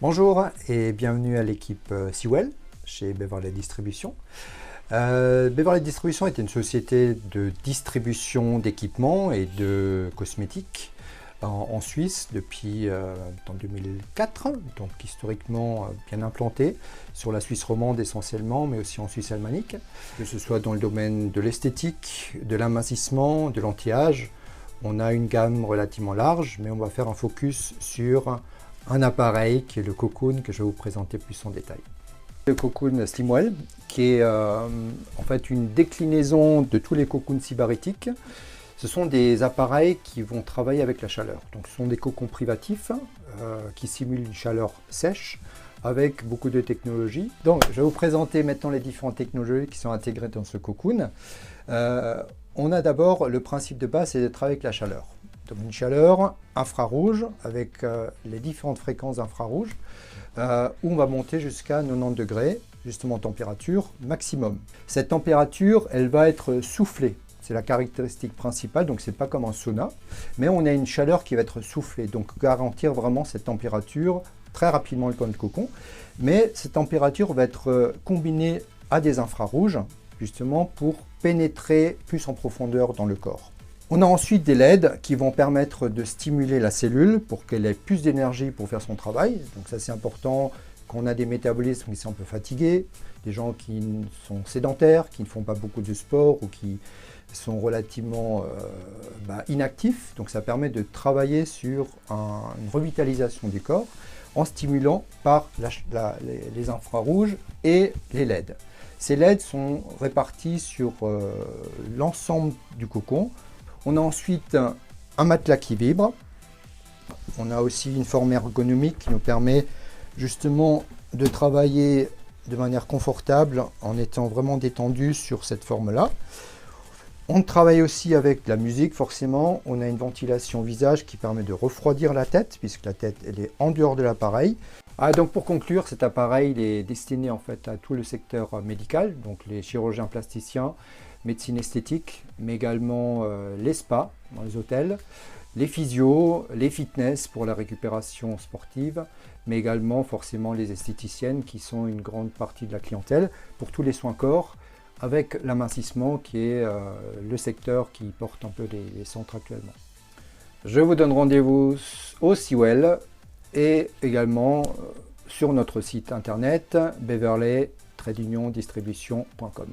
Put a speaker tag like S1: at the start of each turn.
S1: Bonjour et bienvenue à l'équipe Sewell chez Beverley Distribution. Beverley Distribution est une société de distribution d'équipements et de cosmétiques en Suisse depuis 2004, donc historiquement bien implantée sur la Suisse romande essentiellement, mais aussi en Suisse alémanique, que ce soit dans le domaine de l'esthétique, de l'amincissement, de l'anti-âge. On a une gamme relativement large, mais on va faire un focus sur un appareil qui est le Cocoon, que je vais vous présenter plus en détail. Le Cocoon Slimwell, qui est en fait une déclinaison de tous les Cocoons sybaritiques. Ce sont des appareils qui vont travailler avec la chaleur. Donc, ce sont des cocons privatifs qui simulent une chaleur sèche avec beaucoup de technologies. Donc, je vais vous présenter maintenant les différentes technologies qui sont intégrées dans ce Cocoon. On a d'abord le principe de base, c'est de travailler avec la chaleur. Donc une chaleur infrarouge avec les différentes fréquences infrarouges où on va monter jusqu'à 90 degrés, justement température maximum. Cette température, elle va être soufflée. C'est la caractéristique principale, donc c'est pas comme un sauna, mais on a une chaleur qui va être soufflée, donc garantir vraiment cette température très rapidement le point de cocon. Mais cette température va être combinée à des infrarouges, justement pour pénétrer plus en profondeur dans le corps. On a ensuite des LED qui vont permettre de stimuler la cellule pour qu'elle ait plus d'énergie pour faire son travail. Donc ça c'est important quand on a des métabolismes qui sont un peu fatigués, des gens qui sont sédentaires, qui ne font pas beaucoup de sport ou qui sont relativement inactifs. Donc ça permet de travailler sur une revitalisation du corps en stimulant par les infrarouges et les LED. Ces LED sont répartis sur l'ensemble du cocon. On a ensuite un matelas qui vibre. On a aussi une forme ergonomique qui nous permet justement de travailler de manière confortable en étant vraiment détendu sur cette forme-là. On travaille aussi avec la musique, forcément. On a une ventilation visage qui permet de refroidir la tête, puisque la tête elle est en dehors de l'appareil. Donc pour conclure, cet appareil il est destiné en fait à tout le secteur médical, donc les chirurgiens plasticiens, médecine esthétique, mais également les spas dans les hôtels, les physios, les fitness pour la récupération sportive, mais également forcément les esthéticiennes qui sont une grande partie de la clientèle pour tous les soins corps, avec l'amincissement qui est le secteur qui porte un peu les centres actuellement. Je vous donne rendez-vous au Sewell et également sur notre site internet beverley-distribution.com.